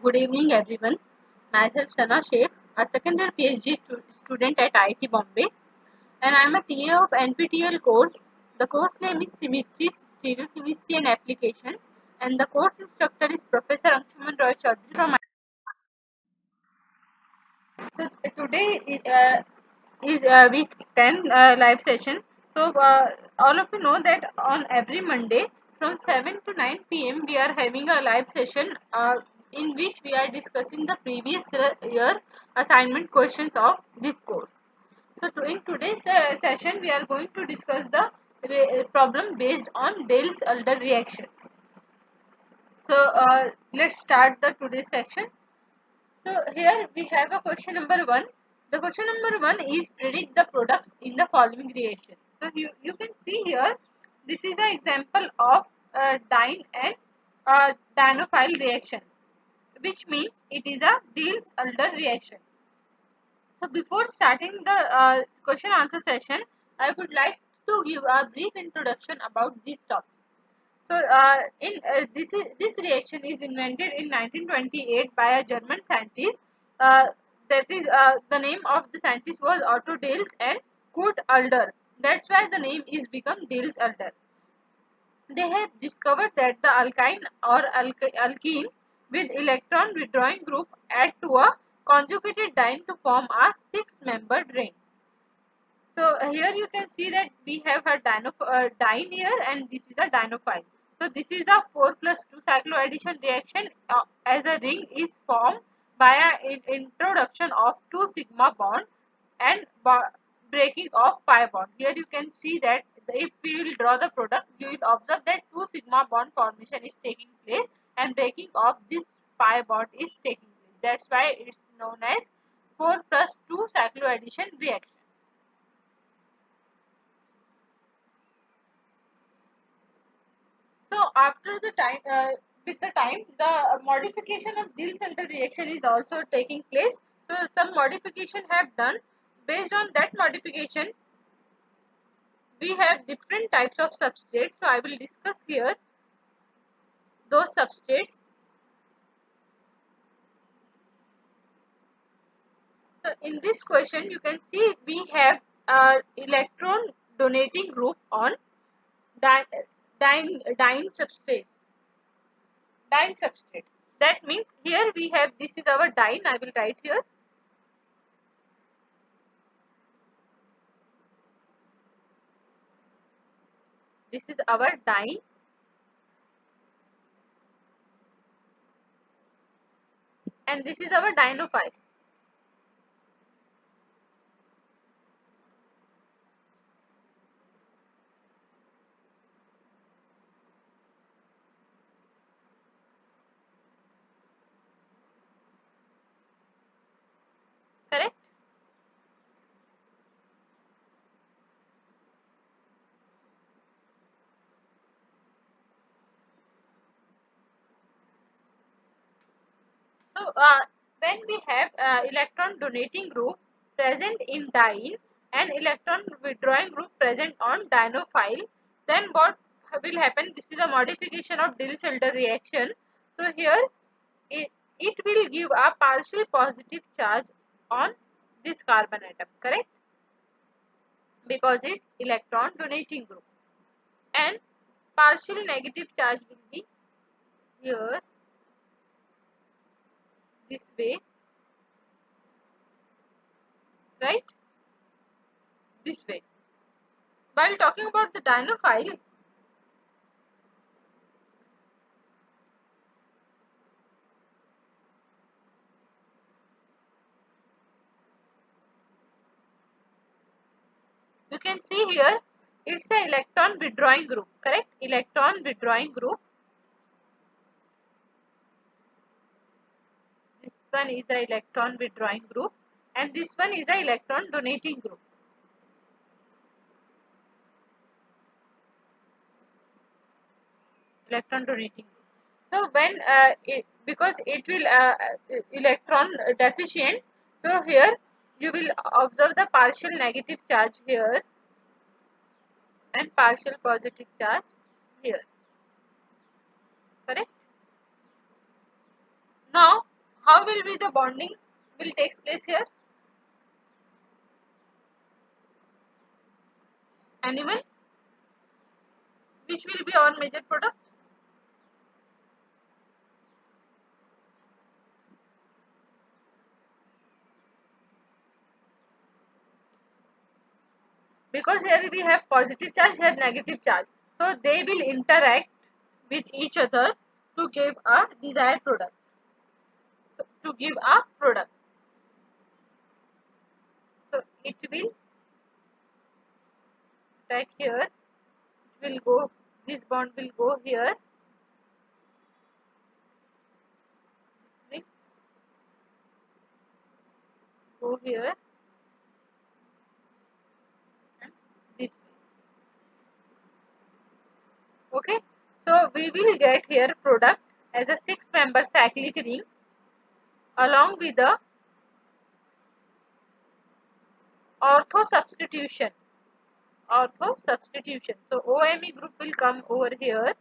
Good evening, everyone. Myself Sana Sheikh, a second year PhD student at IIT Bombay, and I am a TA of NPTEL course. The course name is Symmetry, Stereochemistry and Applications, and the course instructor is Professor Anshuman Roy Chaudhary from So today is week 10 live session. All of you know that on every Monday from 7 to 9 p.m. we are having a live session in which we are discussing the previous year assignment questions of this course. In today's session we are going to discuss the problem based on Diels-Alder reactions. Let's start the today's section. So here we have a question number 1. The question number 1 is predict the products in the following reaction. So you can see here this is an example of dyne and dienophile reaction, which means it is a Diels-Alder reaction. So before starting the question answer session, I would like to give a brief introduction about this topic. This reaction is invented in 1928 by a German scientist. That is the name of the scientist was Otto Diels and Kurt Alder. That's why the name is become Diels-Alder. They have discovered that the alkyne or alkenes with electron withdrawing group add to a conjugated dyne to form a six-membered ring. So here you can see that we have a dyne here, and this is a dienophile. So this is a 4 plus 2 cycloaddition reaction as a ring is formed by an introduction of 2 sigma bond and breaking of pi bond. Here you can see that if we will draw the product, you will observe that 2 sigma bond formation is taking place and breaking of this pi bond is taking place. That's why it's known as 4 plus 2 cycloaddition reaction. So after the time, with the time, the modification of Diels-Alder reaction is also taking place. So some modification have done. Based on that modification, we have different types of substrates. So I will discuss here those substrates. So in this question, you can see we have electron donating group on dyne substrate. Dyne substrate. That means here we have, this is our dyne. I will write here. This is our dyne. And this is our dienophile. Correct? So when we have electron donating group present in dyne and electron withdrawing group present on dienophile, then what will happen? This is a modification of Diels-Alder reaction. So here it will give a partial positive charge on this carbon atom, correct? Because it's electron donating group, and partial negative charge will be here this way, right? This way. While talking about the dienophile, you can see here it's a electron withdrawing group, correct? Electron withdrawing group. This one is the electron withdrawing group, and this one is the electron donating group. Electron donating group. So when because it will electron deficient, so here you will observe the partial negative charge here and partial positive charge here, correct? Now How will be the bonding will takes place here? Anyone? Which will be our major product? Because here we have positive charge, here negative charge. So they will interact with each other to give a desired product. To give a product. So it will attack here. It will go. This bond will go here. This will go here. And this will. Okay. So we will get here product as a 6-member cyclic ring along with the ortho substitution. Ortho substitution. So OMe group will come over here.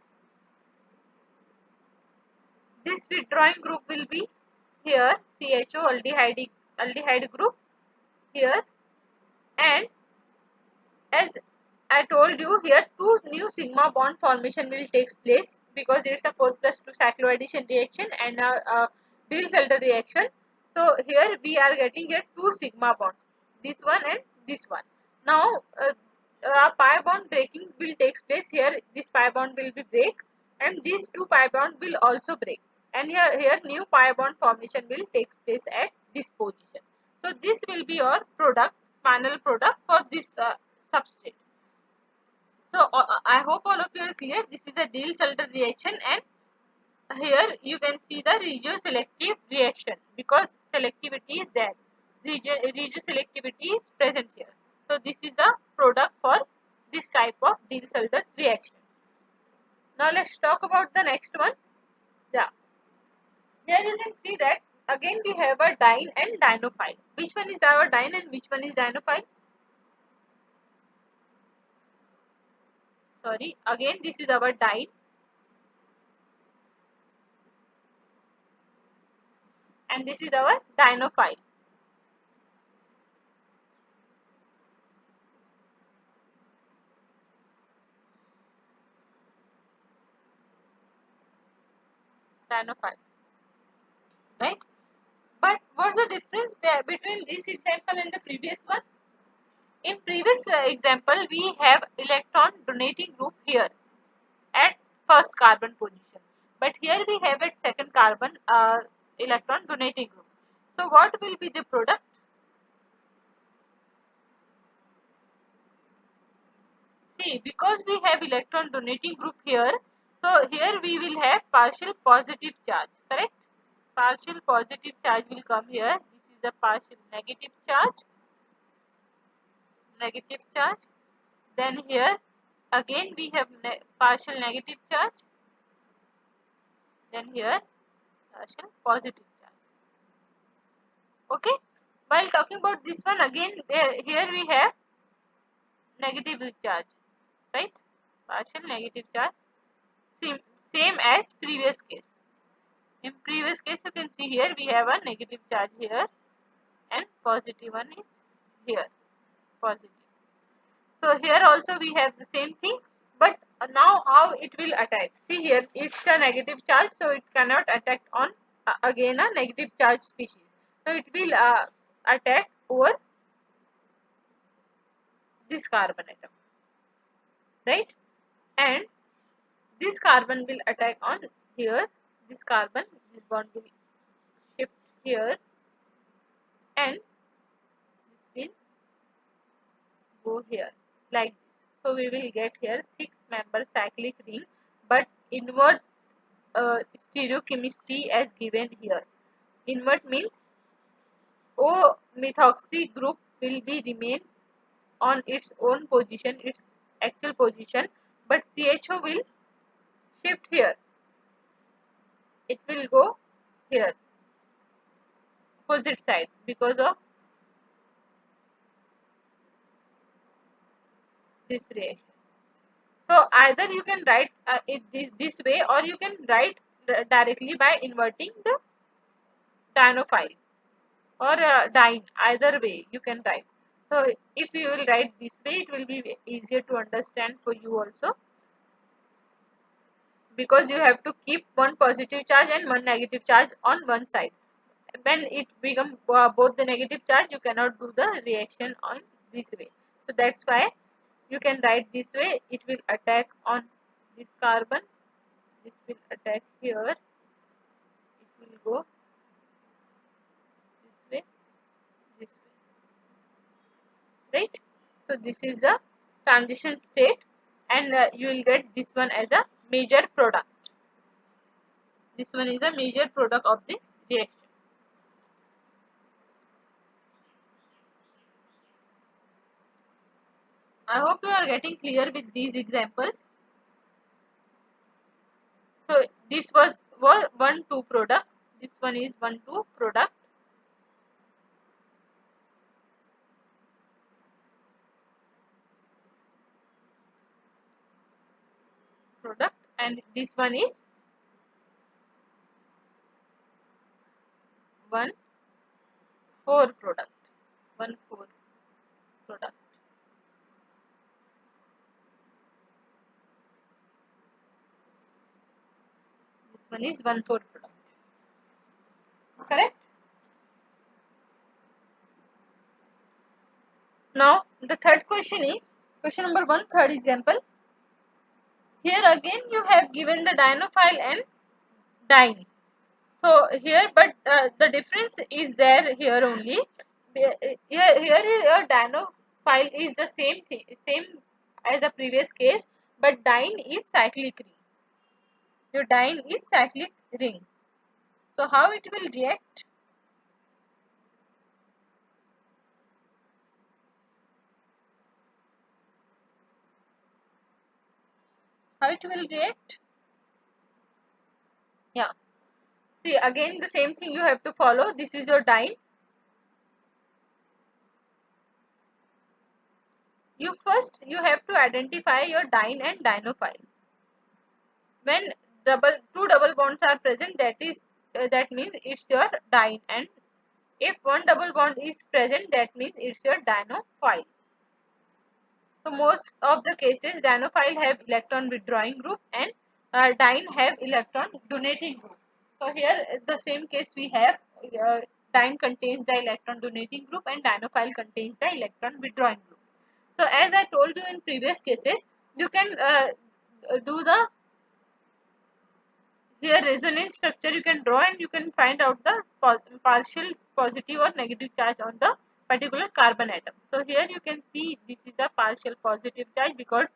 This withdrawing group will be here, CHO aldehyde group here, and as I told you here, two new sigma bond formation will take place because it's a 4+2 cycloaddition reaction and a Diels-alder reaction. So here we are getting here two sigma bonds, this one and this one. Now pi bond breaking will take place here. This pi bond will be break, and these two pi bond will also break, and here new pi bond formation will take place at this position. So this will be your product, final product for this substrate. So I hope all of you are clear. This is a Diels-alder reaction, and here you can see the regioselective reaction because selectivity is there. Regioselectivity is present here. So this is a product for this type of Diels-alder reaction. Now let's talk about the next one. Yeah. Here you can see that again we have a diene and dienophile. Which one is our diene and which one is dienophile? Sorry, again this is our diene and this is our dienophile. Dienophile, right? But what's the difference between this example and the previous one? In previous example, we have electron donating group here at first carbon position, but here we have at second carbon electron donating group. So what will be the product? See, because we have electron donating group here, so here we will have partial positive charge, correct? Partial positive charge will come here. This is a partial negative charge. Negative charge. Then here again we have partial negative charge. Then here partial positive charge. Okay. While talking about this one again, here we have negative charge, right? Partial negative charge. Same as previous case. In previous case, you can see here we have a negative charge here and positive one is here. Positive. So here also we have the same thing, but now how it will attack? See here, it's a negative charge, so it cannot attack on again a negative charge species. So it will attack over this carbon atom, right? And this carbon will attack on here. This carbon, this bond will shift here, and this will go here like this. So we will get here 6-member cyclic ring, but invert stereochemistry as given here. Invert means O methoxy group will be remain on its own position, its actual position, but CHO will shift here. It will go here, opposite side because of this reaction. So either you can write it this way, or you can write directly by inverting the dienophile or dine, either way you can write. So if you will write this way, it will be easier to understand for you also, because you have to keep one positive charge and one negative charge on one side. When it become both the negative charge, you cannot do the reaction on this way. So that's why you can write this way. It will attack on this carbon, this will attack here, it will go this way, this way, right? So this is the transition state, and you will get this one as a major product. This one is a major product of the reaction. I hope you are getting clear with these examples. So this was 1,2 product. This one is 1,2 product, and this one is 1,4 product. 1,4 product. This one is 1,4 product. Correct? Now the third question is question number 1, third example. Here again you have given the dienophile and diene. So here, but the difference is there here only. Here is your dienophile is the same thing, same as the previous case, but diene is cyclic ring. Your diene is cyclic ring. So how it will react? How it will react? Yeah. See, again the same thing you have to follow. This is your diene. You have to identify your diene and dienophile. When two double bonds are present, that means it's your diene, and if one double bond is present, that means it's your dienophile. So most of the cases dienophile have electron withdrawing group, and diene have electron donating group. So here the same case we have, diene contains the electron donating group and dienophile contains the electron withdrawing group. So as I told you in previous cases, you can do the here resonance structure you can draw, and you can find out the partial positive or negative charge on the particular carbon atom. So here you can see this is a partial positive charge, because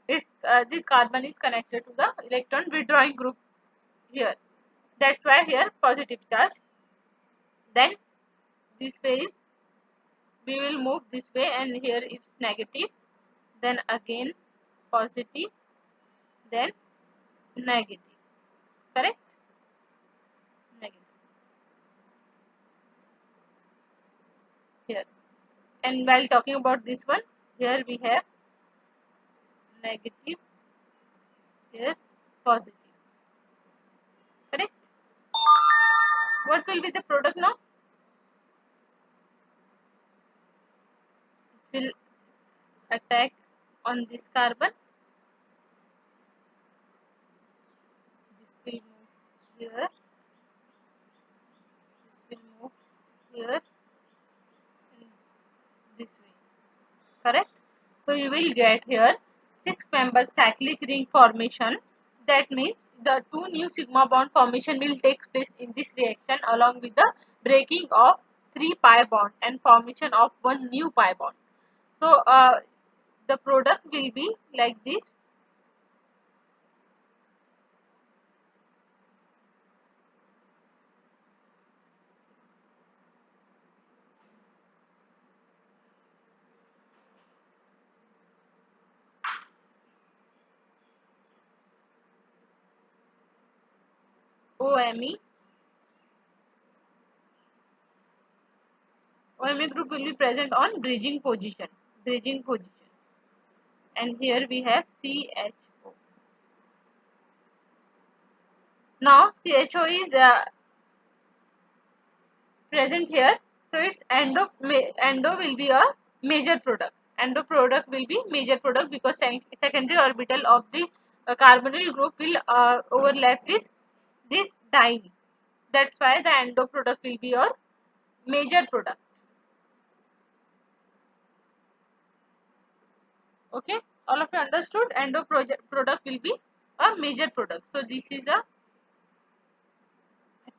it's this carbon is connected to the electron withdrawing group here. That's why here positive charge. Then this way is, we will move this way, and here it's negative, then again positive, then negative. Correct? Negative here. And while talking about this one, here we have negative, here positive. Correct? What will be the product now? It will attack on this carbon. This will move here. This will move here. And this way. Correct? So you will get here 6-member cyclic ring formation. That means the two new sigma bond formation will take place in this reaction, along with the breaking of 3 pi bond and formation of one new pi bond. So the product will be like this. OMe. OMe group will be present on bridging position. Bridging position. And here we have CHO. Now CHO is present here. So its endo will be a major product. Endo product will be major product because secondary orbital of the carbonyl group will overlap with this diene. That's why the endo product will be your major product. Okay, all of you understood? Endo product will be a major product. So this is a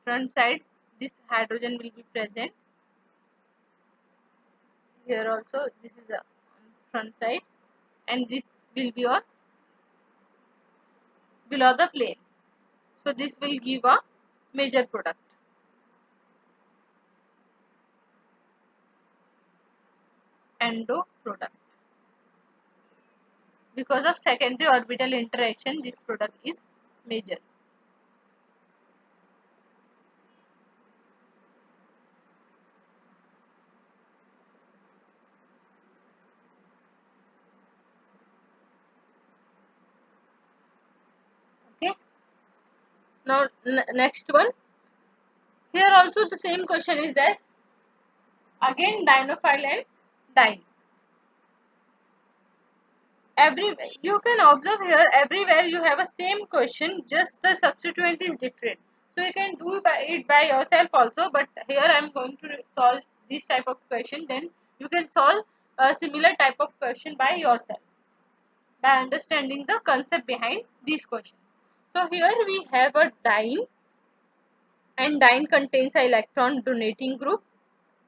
front side. This hydrogen will be present here also. This is the front side, and this will be on below the plane. So this will give a major product. Endo product. Because of secondary orbital interaction, this product is major. Okay. Now next one. Here also the same question is that again dienophile and diene. Everywhere you can observe here, everywhere you have a same question, just the substituent is different. So you can do it by yourself also, but here I am going to solve this type of question. Then you can solve a similar type of question by yourself by understanding the concept behind these questions. So here we have a diene, and diene contains an electron donating group.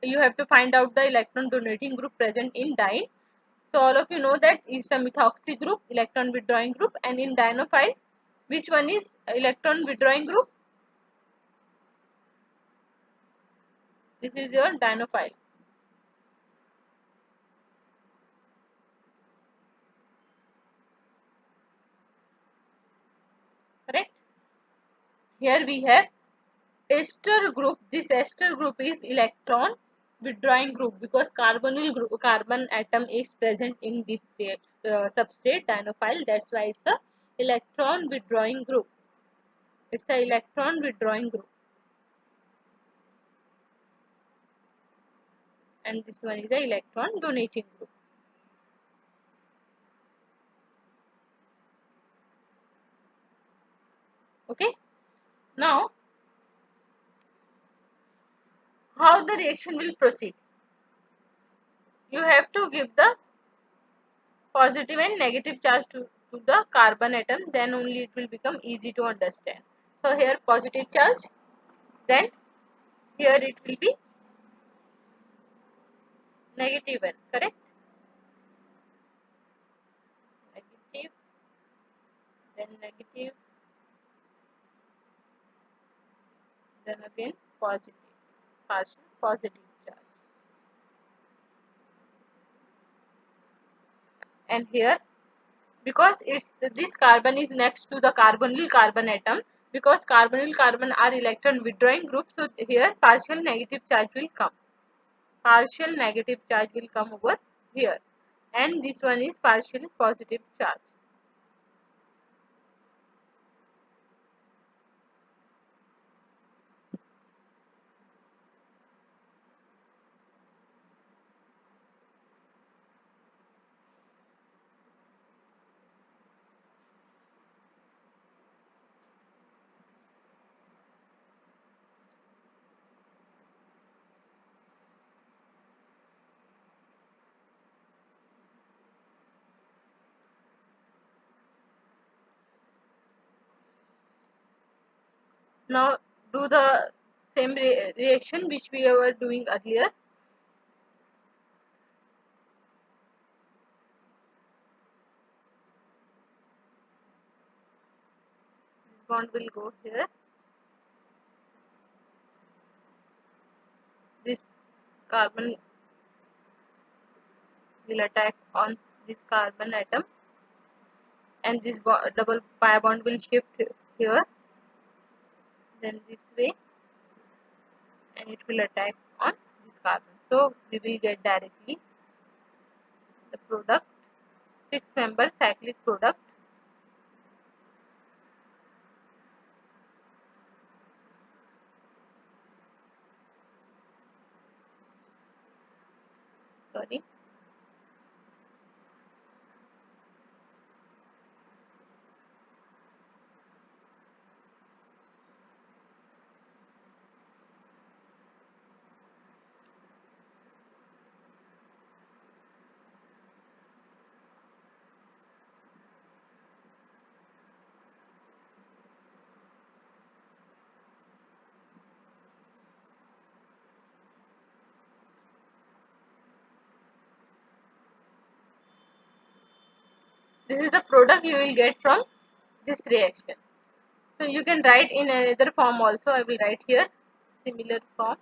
You have to find out the electron donating group present in diene. So all of you know that is a methoxy group, electron withdrawing group, and in dienophile, which one is electron withdrawing group? This is your dienophile. Correct? Here we have ester group. This ester group is electron withdrawing group because carbonyl group, carbon atom is present in this substrate dienophile. That's why it's a electron withdrawing group. It's a electron withdrawing group. And this one is the electron donating group. Okay. Now, how the reaction will proceed? You have to give the positive and negative charge to the carbon atom, then only it will become easy to understand. So here positive charge, then here it will be negative one, correct? Negative, then negative, then again positive, partial positive charge. And here, because it's this carbon is next to the carbonyl carbon atom, because carbonyl carbon are electron withdrawing group, so here partial negative charge will come. Partial negative charge will come over here, and this one is partial positive charge. Now do the same reaction which we were doing earlier. This bond will go here. This carbon will attack on this carbon atom, and this double pi bond will shift here, then this way, and it will attack on this carbon. So we will get directly the product, 6-member cyclic product. This is the product you will get from this reaction. So you can write in another form also. I will write here similar form.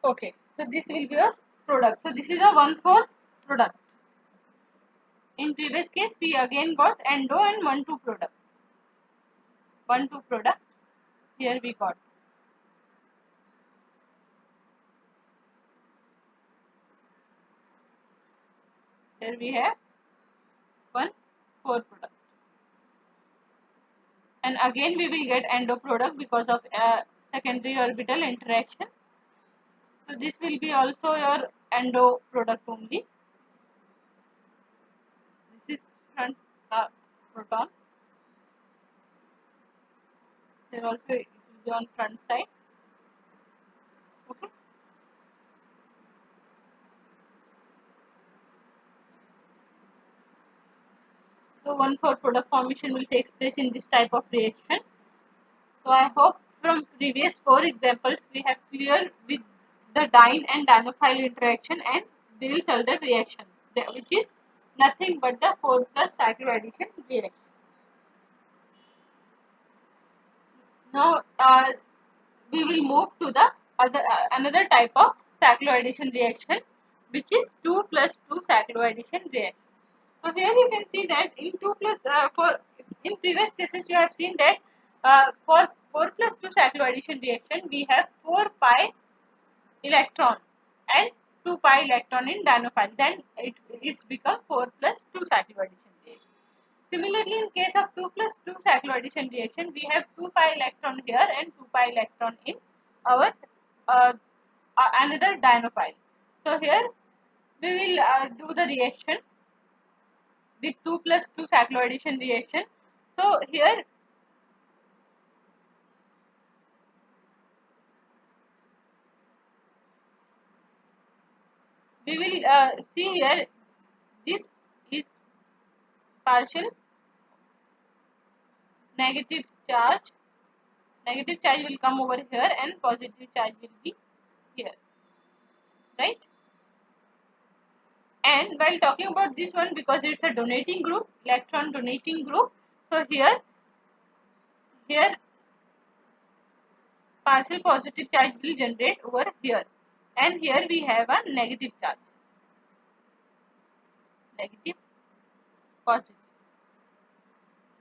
Okay, so this will be a product. So this is a 1,4 product. In previous case, we again got endo and 1,2 product. 1,2 product. Here we got. Here we have 1,4 product. And again we will get endo product because of secondary orbital interaction. So this will be also your endo product only. This is front proton. There also it will be on front side. Okay. So 1,4 product formation will take place in this type of reaction. So I hope from previous 4 examples we have clear with the diene and dienophile interaction and Diels-Alder reaction, which is nothing but the 4 plus cycloaddition reaction. Now we will move to the another type of cycloaddition reaction, which is 2 plus 2 cycloaddition reaction. So here you can see that in 2 plus for in previous cases you have seen that for 4 plus 2 cycloaddition reaction we have 4 pi electron and 2 pi electron in dienophile. Then it's become 4 plus 2 cycloaddition reaction. Similarly, in case of 2 plus 2 cycloaddition reaction, we have 2 pi electron here and 2 pi electron in our another dienophile. So here we will do the reaction with 2 plus 2 cycloaddition reaction. So here we will see here this is partial negative charge. Negative charge will come over here and positive charge will be here, right? And while talking about this one, because it's a donating group, electron donating group, so here partial positive charge will generate over here, and here we have a negative charge, negative positive,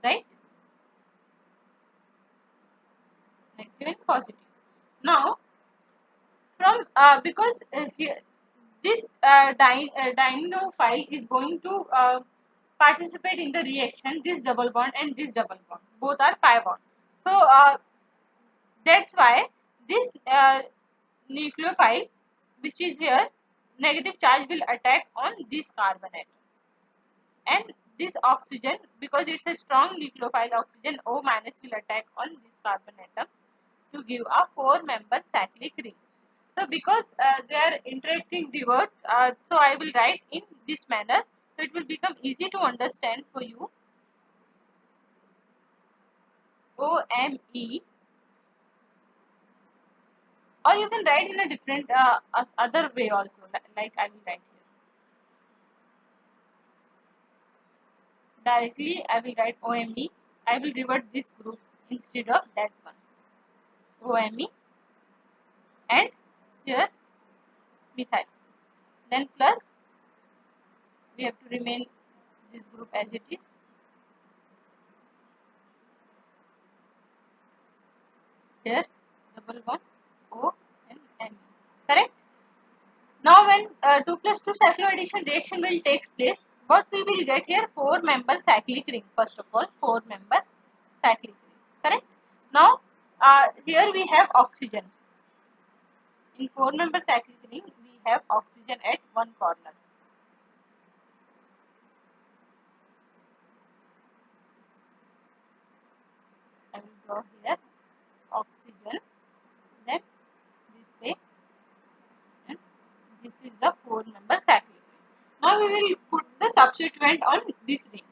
right? Negative and positive. Now from because here this dienophile is going to participate in the reaction, this double bond and this double bond, both are pi bond. So that's why this nucleophile, which is here, negative charge will attack on this carbon atom, and this oxygen, because it's a strong nucleophile oxygen, O minus will attack on this carbon atom to give a 4-member cyclic ring. So because they are interacting revert, so I will write in this manner, so it will become easy to understand for you. OME, or you can write in a different other way also, like I will write here. Directly I will write OME. I will revert this group instead of that one. OME and here methyl. Then plus we have to remain this group as it is. Here double bond O and M. Correct? Now when 2 plus 2 cycloaddition reaction will take place, what we will get here? 4-member cyclic ring. First of all, 4-member cyclic ring. Correct? Now, here we have oxygen. In 4-member cyclic ring, we have oxygen at one corner. I will draw here oxygen, then this way, and this is the 4-member cyclic ring. Now we will put the substituent on this ring.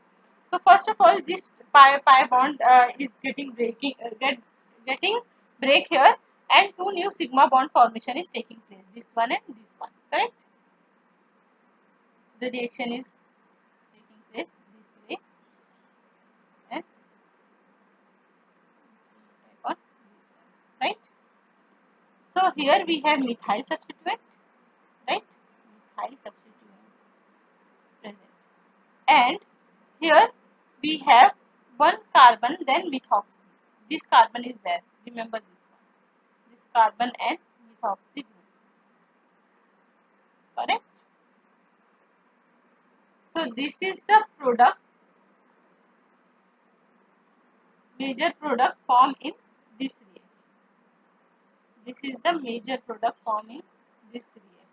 So first of all, this pi bond is getting getting break here, and 2 new sigma bond formation is taking place. This one and this one. Correct? The reaction is taking place this way, and this one, right? So here we have methyl substituent, right? Methyl substituent present, and here we have one carbon, then methoxy. This carbon is there. Remember this one. This carbon and methoxy group. Correct? So this is the product, major product formed in this reaction. This is the major product forming this reaction.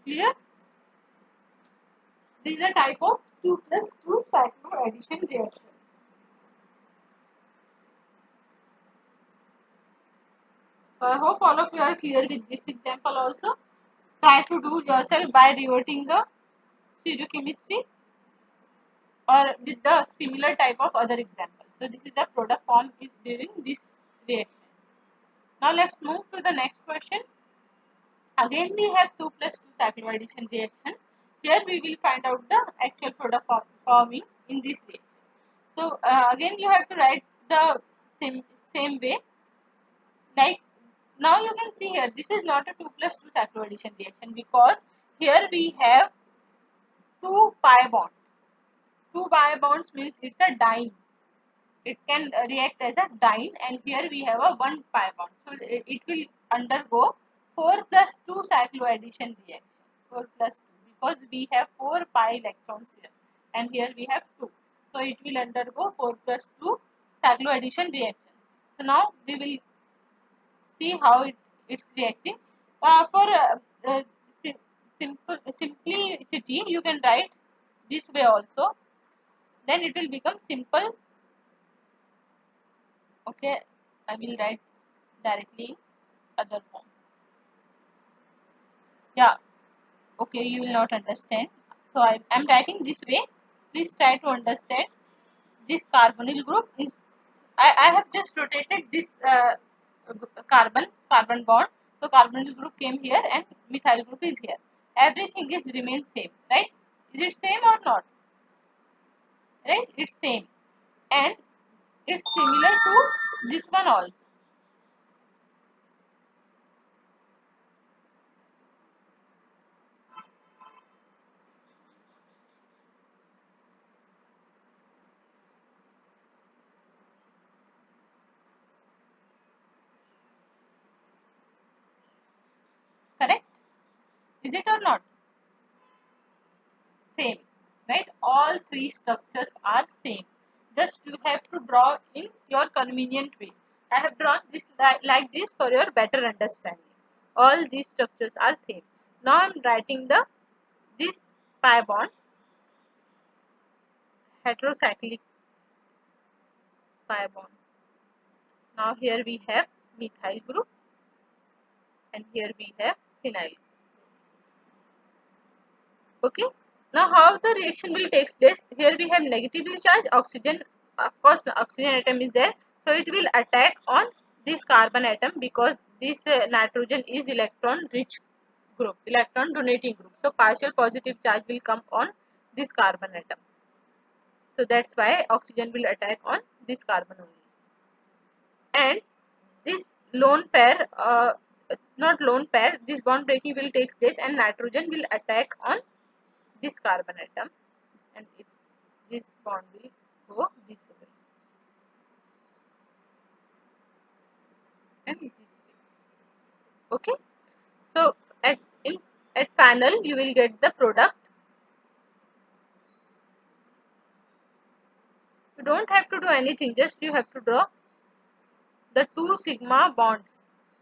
Clear? This is a type of 2+2 cycloaddition reaction. So I hope all of you are clear with this example also. Try to do yourself by reverting the stereochemistry or with the similar type of other examples. So this is the product formed during this reaction. Now let's move to the next question. Again we have 2+2 cycloaddition reaction. Here we will find out the actual product forming in this reaction. So again you have to write the same way. Like now you can see here, this is not a 2+2 cycloaddition reaction because here we have 2 pi bonds. 2 pi bonds means it's a diene. It can react as a diene, and here we have a 1 pi bond. So it will undergo 4+2 cycloaddition reaction. 4+2 because we have 4 pi electrons here, and here we have 2. So it will undergo 4+2 cycloaddition reaction. So now we will see how it's reacting. For simplicity, you can write this way also. Then it will become simple. Okay, I will write directly other form. Yeah, okay, you will not understand. So I am writing this way. Please try to understand. This carbonyl group is, I have just rotated this carbon bond. So carbonyl group came here and methyl group is here. Everything is remain same, right? Is it same or not? Right? It's same, and it's similar to this one also. Correct? Is it or not? Same, right? All 3 structures are same. Just you have to draw in your convenient way. I have drawn this like this for your better understanding. All these structures are same. Now I am writing the this pi bond, heterocyclic pi bond. Now here we have methyl group, and here we have phenyl. Okay. Now how the reaction will take place? Here we have negatively charged oxygen. Of course, the oxygen atom is there, so it will attack on this carbon atom because this nitrogen is electron rich group, electron donating group. So partial positive charge will come on this carbon atom. So that's why oxygen will attack on this carbon only. And this lone pair, not lone pair, this bond breaking will take place, and nitrogen will attack on this carbon atom, and this bond will go this way and this way. Okay. So at final you will get the product You don't have to do anything, just you have to draw the two sigma bonds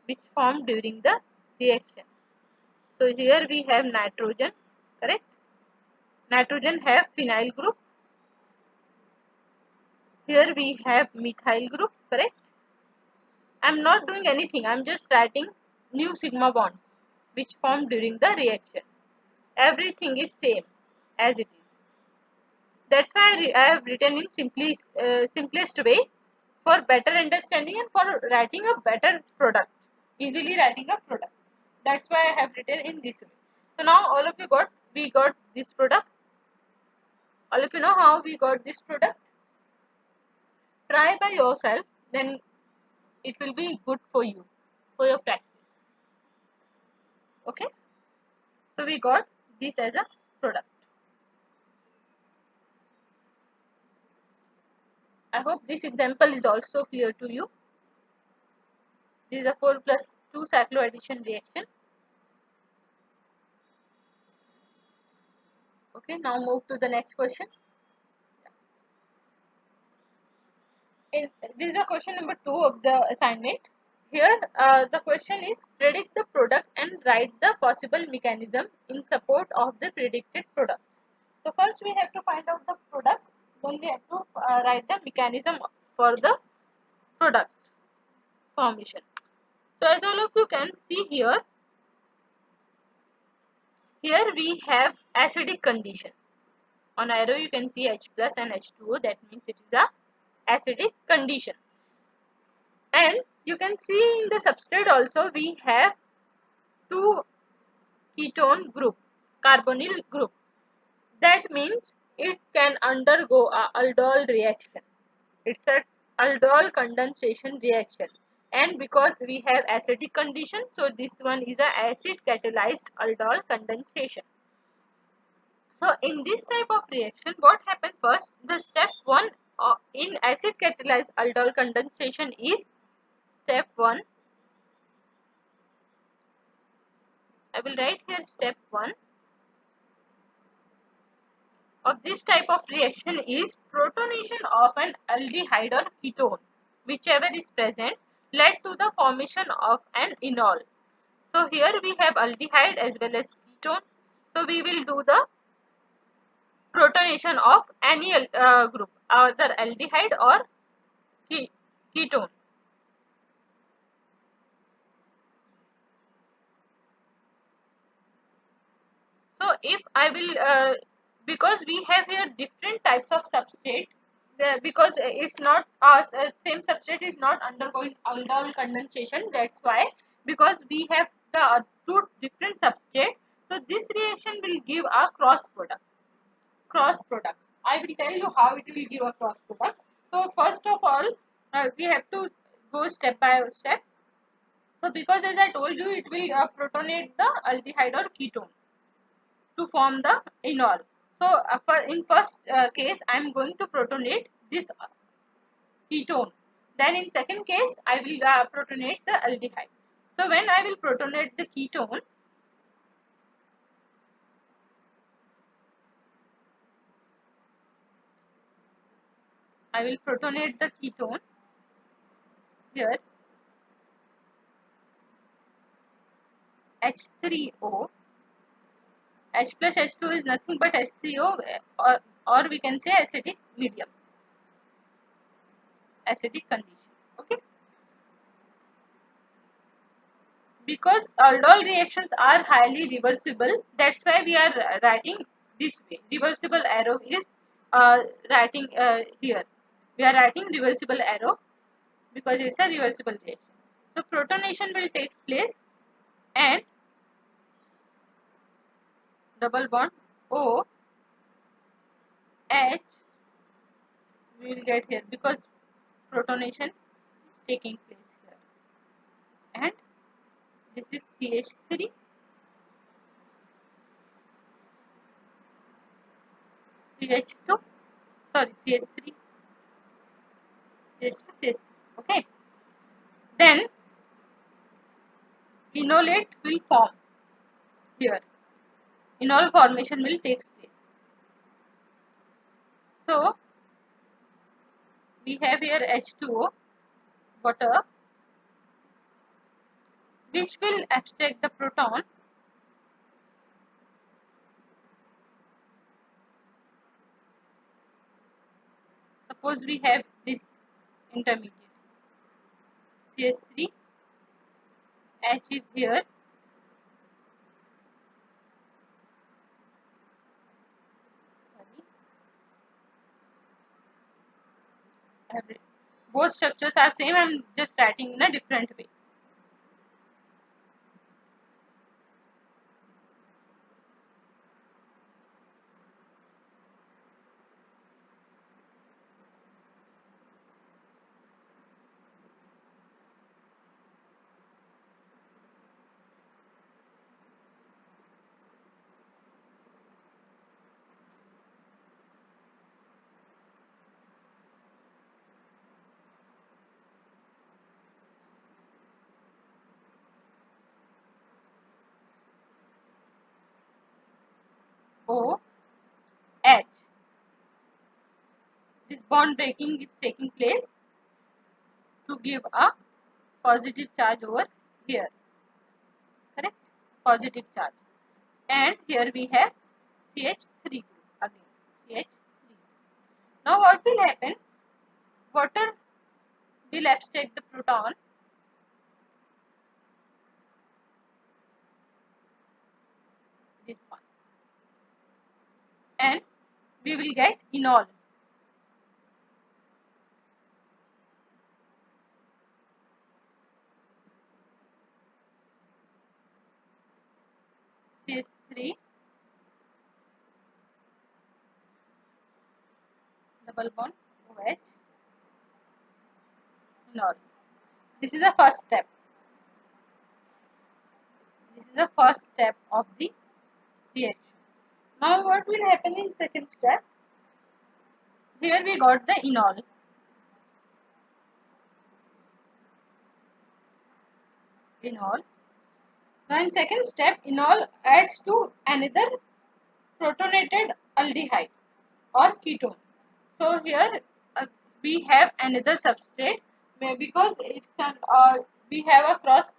which form during the reaction. So here we have nitrogen, correct? Nitrogen have phenyl group. Here we have methyl group, correct? I'm not doing anything, I'm just writing new sigma bonds which form during the reaction. Everything is same as it is. That's why I have written in simplest way for better understanding and for writing a better product, easily writing a product. That's why I have written in this way. So now all of you we got this product. All of you know how we got this product. Try by yourself, then it will be good for you, for your practice. Okay. So we got this as a product. I hope this example is also clear to you. This is a 4+2 cycloaddition reaction. Okay, now move to the next question. This is the question number 2 of the assignment. Here the question is predict the product and write the possible mechanism in support of the predicted product. So first we have to find out the product, then we have to write the mechanism for the product formation. So as all of you can see here, we have acidic condition. On arrow you can see H plus and H2O, that means it is a acidic condition. And you can see in the substrate also we have two ketone group, carbonyl group. That means it can undergo a aldol reaction. It's a aldol condensation reaction. And because we have acidic condition, so this one is a acid catalyzed aldol condensation. So in this type of reaction, what happens first? The step 1 in acid catalyzed aldol condensation is step 1. I will write here step 1 of this type of reaction is protonation of an aldehyde or ketone, whichever is present, led to the formation of an enol. So here we have aldehyde as well as ketone. So we will do the protonation of any group, either aldehyde or ketone. So if I will, because we have here different types of substrate, because it's not same substrate is not undergoing aldol condensation. That's why, because we have the two different substrate, so this reaction will give a cross product. Cross products. I will tell you how it will give a cross product. So first of all, we have to go step by step. So because as I told you, it will protonate the aldehyde or ketone to form the enol. So in first case, I am going to protonate this ketone. Then in second case, I will protonate the aldehyde. So when I will protonate the ketone, I will protonate the ketone here, H3O. H plus H2 is nothing but H3O, or we can say acidic medium, acidic condition. Okay. Because aldol reactions are highly reversible, that's why we are writing this way. Reversible arrow is writing here. We are writing reversible arrow because it's a reversible reaction. So protonation will take place and double bond O H we will get here because protonation is taking place here. And this is CH3, CH2, sorry, CH3, CH2, CH3. Okay. Then enolate will form here. Enol formation will take place. So We have here H2O, water, which will abstract the proton. Suppose we have this intermediate CH3, H is here, sorry, both structures are same. I am just writing in a different way. O H. This bond breaking is taking place to give a positive charge over here. Correct? Positive charge. And here we have CH3 group again. CH3. Now what will happen? Water will abstract the proton, this one, and we will get enol. CH3 double bond OH enol. This is the first step. This is the first step of the reaction. Now what will happen in second step? Here we got the enol. Enol. Now in second step, enol adds to another protonated aldehyde or ketone. So here we have another substrate because it's we have a cross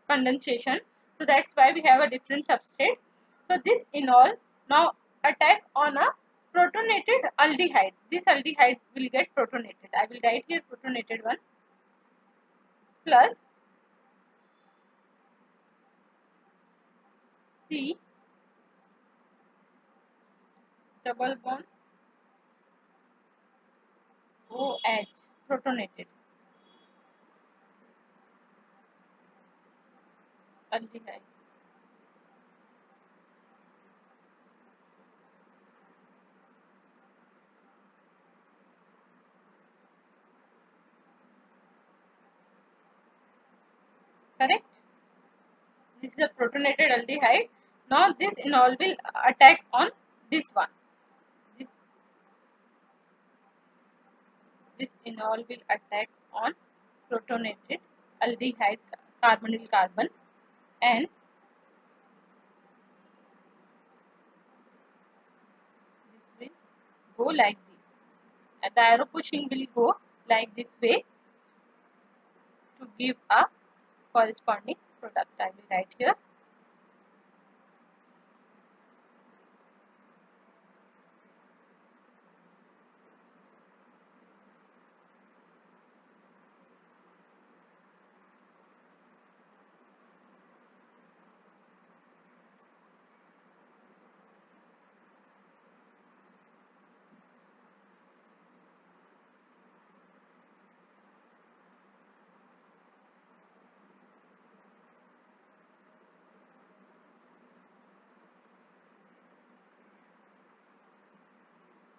condensation, so that's why we have a different substrate. So this enol now attack on a protonated aldehyde. This aldehyde will get protonated. I will write here protonated one plus C double bond OH protonated aldehyde. Correct? This is a protonated aldehyde. Now this enol will attack on this one. This this enol will attack on protonated aldehyde carbonyl carbon, and this will go like this. And the arrow pushing will go like this way to give a corresponding product. I will write here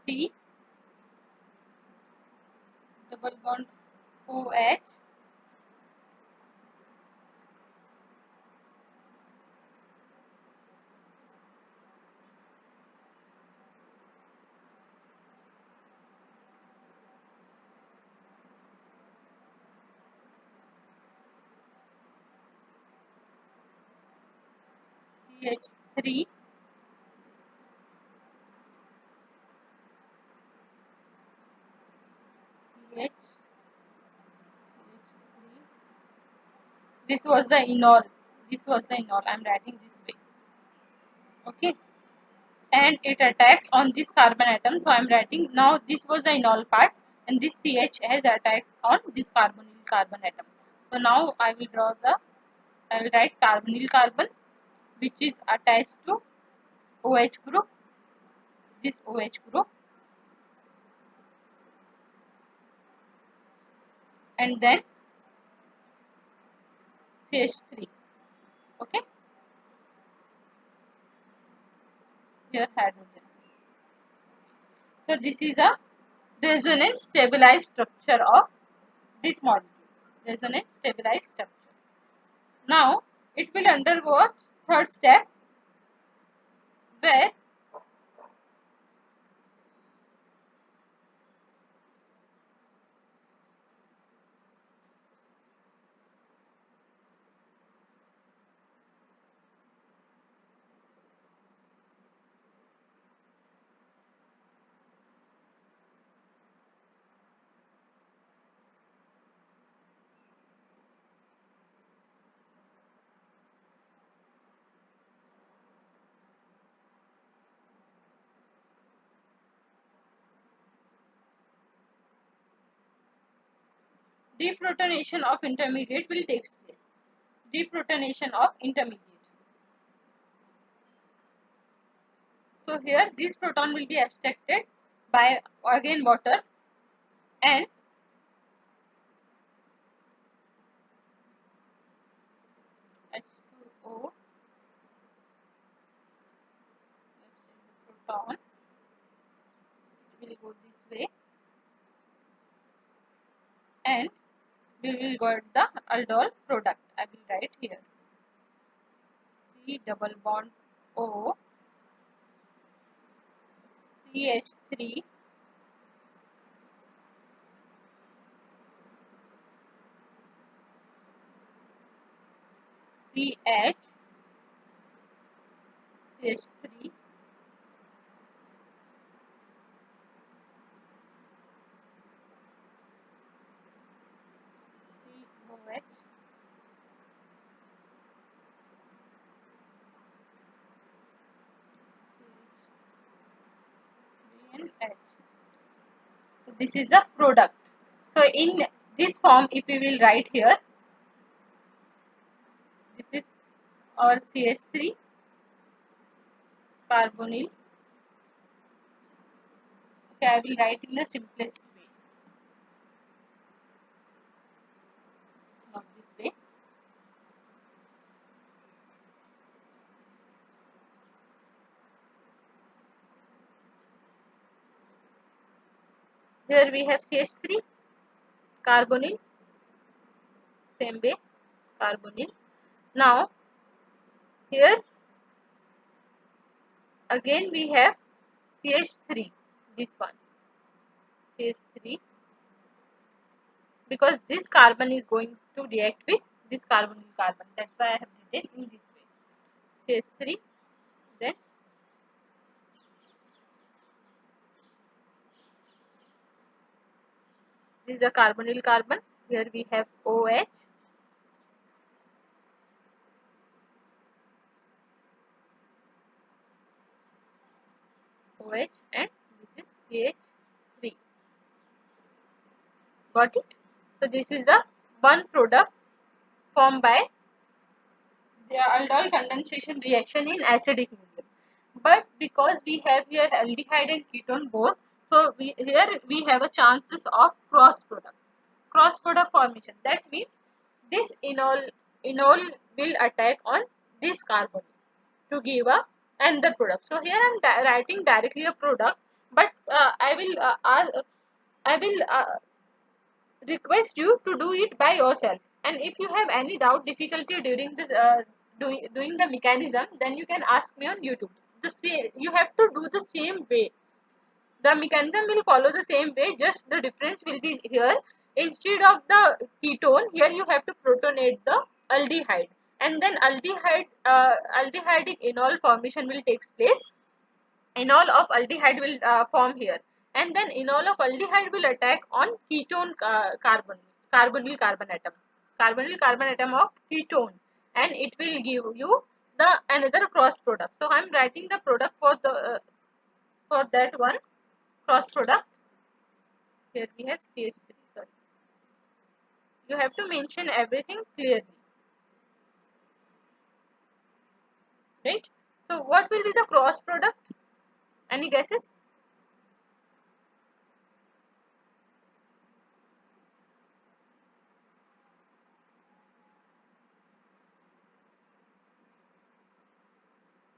C double bond OH CH3 CH This was the enol. This was the enol. I'm writing this way. Okay. And it attacks on this carbon atom. So I'm writing now this was the enol part and this CH has attacked on this carbonyl carbon atom. So now I will write carbonyl carbon which is attached to OH group, this OH group, and then CH3. Okay, here hydrogen. So this is a resonance stabilized structure of this molecule. Resonance stabilized structure. Now it will undergo a third step where deprotonation of intermediate will take place. Deprotonation of intermediate. So here this proton will be abstracted by again water and H2O, the proton will go this way and we will get the aldol product. I will write here C double bond O CH3 CH CH3 COH CH3 and H. So this is the product. So in this form, if we will write here, this is our CH3 carbonyl. Okay, I will write in the simplest way, not this way. Here we have CH3 carbonyl, same way carbonyl. Now here again we have CH3, this one CH3, because this carbon is going to react with this carbonyl carbon. That's why I have written in this way CH3. Then this is the carbonyl carbon. Here we have OH, OH, and this is CH3. Got it? So this is the one product formed by the aldol condensation reaction in acidic medium. But because we have here aldehyde and ketone both, so here we have a chances of cross product. Cross product formation. That means this enol will attack on this carbon to give a another product. So here I am writing directly a product, but I will request you to do it by yourself. And if you have any doubt, difficulty during this doing the mechanism, then you can ask me on YouTube. You have to do the same way. The mechanism will follow the same way, just the difference will be here. Instead of the ketone, here you have to protonate the aldehyde, and then aldehydic enol formation will take place. Enol of aldehyde will form here, and then enol of aldehyde will attack on ketone carbonyl carbon atom. carbonyl carbon atom of ketone, and it will give you the another cross product. So I am writing the product for the for that one cross product. Here we have CH3. Sorry, you have to mention everything clearly, right? So what will be the cross product? Any guesses?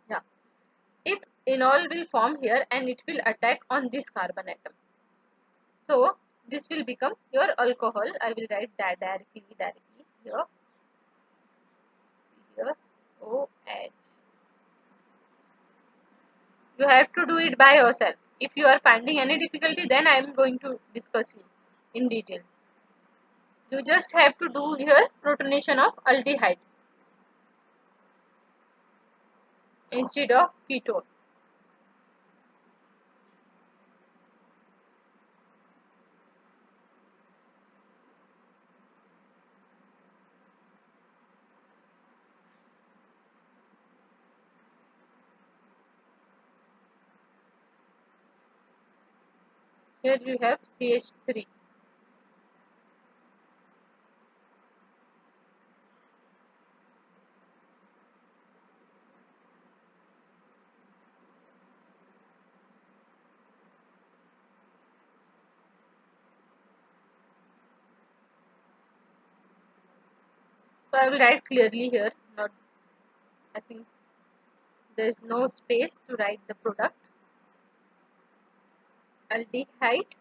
Yeah, if enol will form here and it will attack on this carbon atom. So this will become your alcohol. I will write that directly here. Here OH. You have to do it by yourself. If you are finding any difficulty, then I am going to discuss it in details. You just have to do here protonation of aldehyde instead of ketone. Here you have CH3. So I will write clearly here. Not, I think there is no space to write the product. Aldehyde.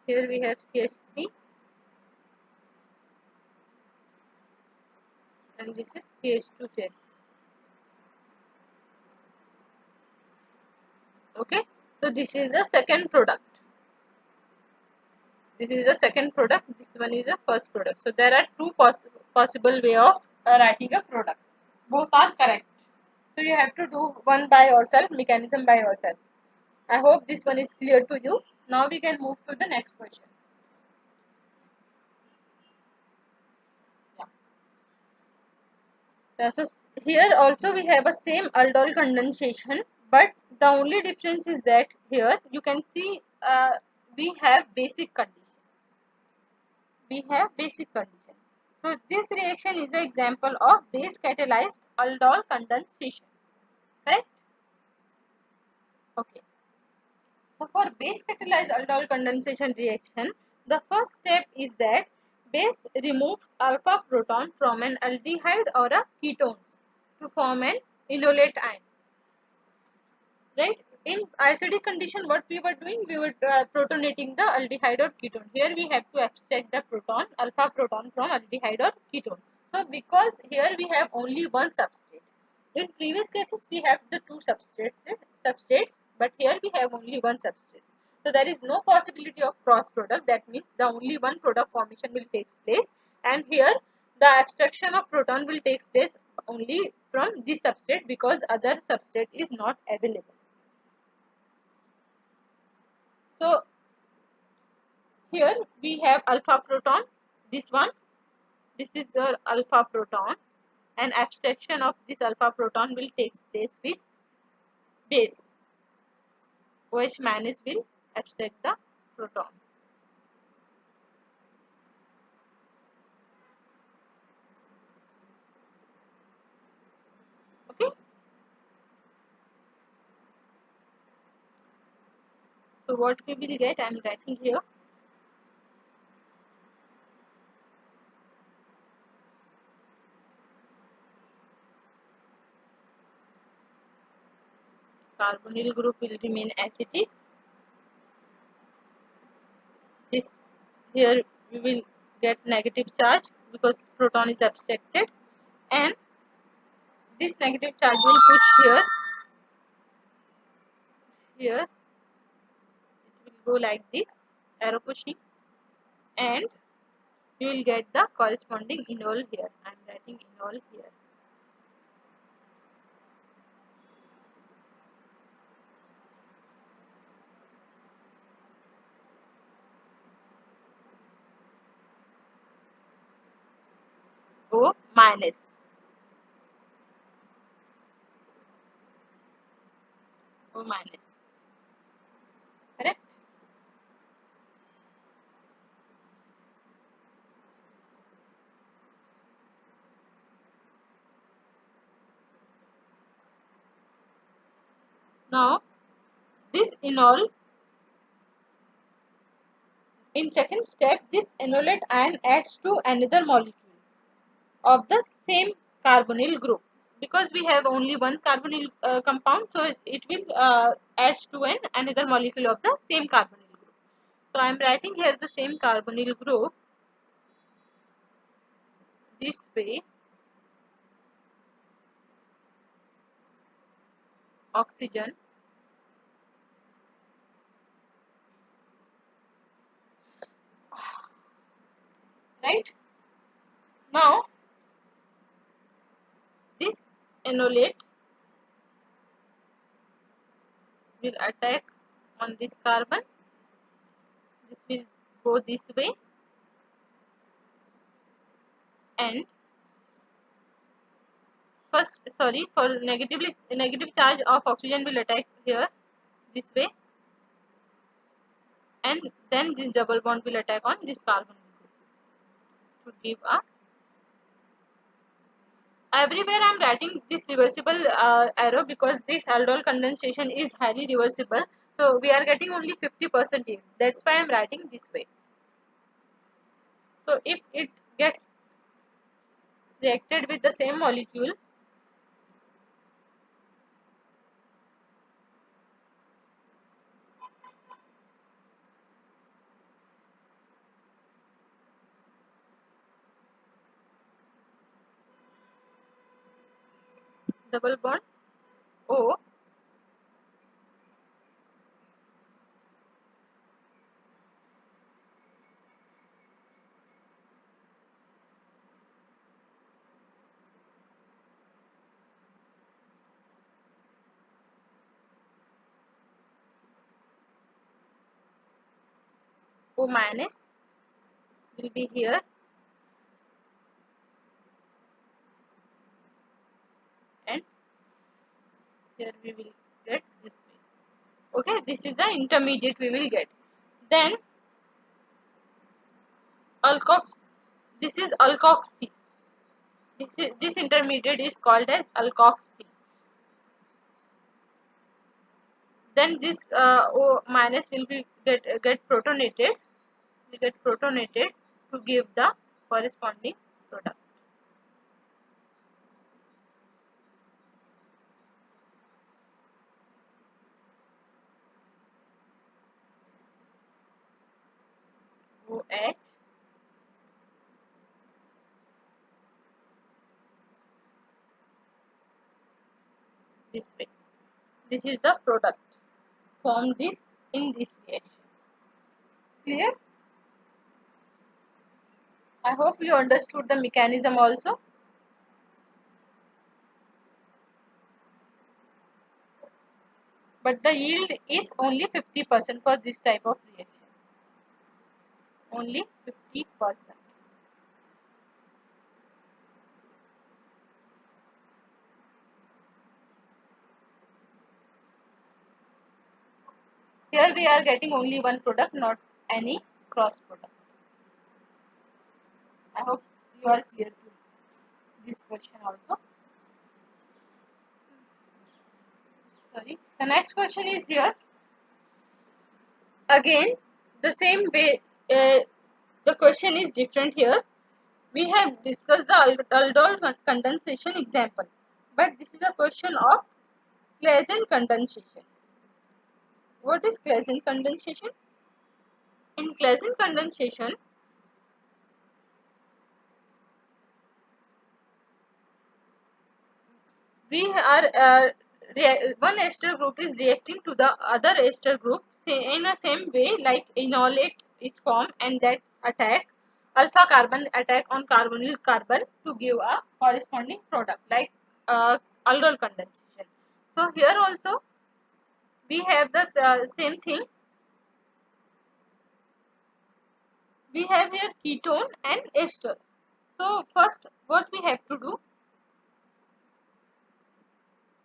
Here we have CH3 and this is CH2 CH3. Okay, so this is the second product. This is the second product. This one is the first product. So there are two possible way of writing a product. Both are correct. So you have to do one by yourself, mechanism by yourself. I hope this one is clear to you. Now we can move to the next question. So here also we have a same aldol condensation, but the only difference is that here you can see we have basic condition. We have basic condition. So this reaction is an example of base catalyzed aldol condensation. Correct? Okay. So for base catalyzed aldol condensation reaction, the first step is that base removes alpha proton from an aldehyde or a ketone to form an enolate ion. Right? In acidic condition, what we were doing, we were protonating the aldehyde or ketone. Here we have to abstract the proton, alpha proton from aldehyde or ketone. So because here we have only one substrate. In previous cases we have the two substrates, but here we have only one substrate. So there is no possibility of cross product. That means the only one product formation will take place, and here the abstraction of proton will take place only from this substrate because other substrate is not available. So here we have alpha proton, this one, this is the alpha proton, and abstraction of this alpha proton will take place with base. OH minus will abstract the proton. Okay. So what we will get, I am writing here. carbonyl group will remain as it is. This here we will get negative charge because proton is abstracted, and this negative charge will push here it will go like this, arrow pushing, and you will get the corresponding enol here. I am writing enol here. O minus. O minus. Correct? Now, this enol, in second step, this enolate ion adds to another molecule of the same carbonyl group. Because we have only one carbonyl compound, so it will add to another molecule of the same carbonyl group. So I am writing here the same carbonyl group this way. Oxygen, right? Now this enolate will attack on this carbon. This will go this way, and first, sorry, for negative charge of oxygen will attack here this way, and then this double bond will attack on this carbon group to give a. Everywhere I am writing this reversible arrow because this aldol condensation is highly reversible. So we are getting only 50% yield. That's why I am writing this way. So if it gets reacted with the same molecule, double bond O, O minus will be here, and here we will get this way. Okay, this is the intermediate we will get. Then alkox, this is alkoxy. This intermediate is called as alkoxy. Then this O minus will be get protonated, will get protonated to give the corresponding product. OH this way. This is the product. Form this in this reaction. Clear? I hope you understood the mechanism also. But the yield is only 50% for this type of reaction. Only 50%. Here we are getting only one product, not any cross product. I hope you are clear to this question also. Sorry. The next question is here. Again, the same way, the question is different here. We have discussed the aldol condensation example, but this is a question of clasien condensation. What is clasien condensation? In clasien condensation, we are one ester group is reacting to the other ester group in the same way like enolate is formed and that attack alpha carbon attack on carbonyl carbon to give a corresponding product like aldol condensation. So here also we have the same thing. We have here ketone and esters. So first what we have to do,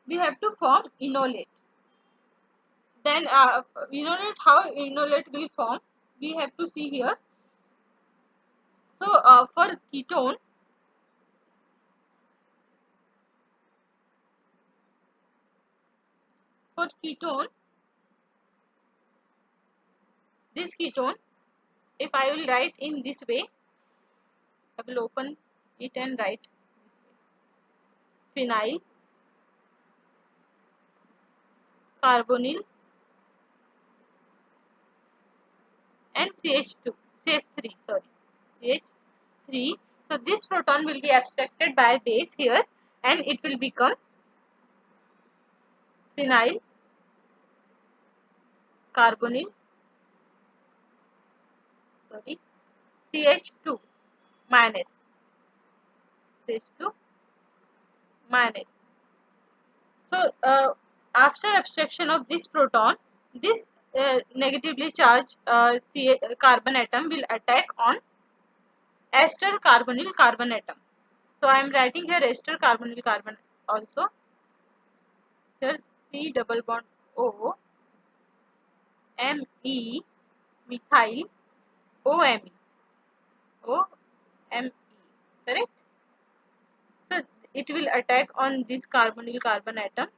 we have to form enolate. Then enolate, how enolate will form, we have to see here. So for ketone, this ketone, if I will write in this way, I will open it and write this way: phenyl carbonyl and CH2 CH3 sorry CH3. So this proton will be abstracted by base here and it will become phenyl carbonyl sorry CH2 minus CH2 minus. So after abstraction of this proton, this negatively charged carbon atom will attack on ester carbonyl carbon atom. So I am writing here ester carbonyl carbon also. Here C double bond O M E methyl O M E O M E, correct? So it will attack on this carbonyl carbon atom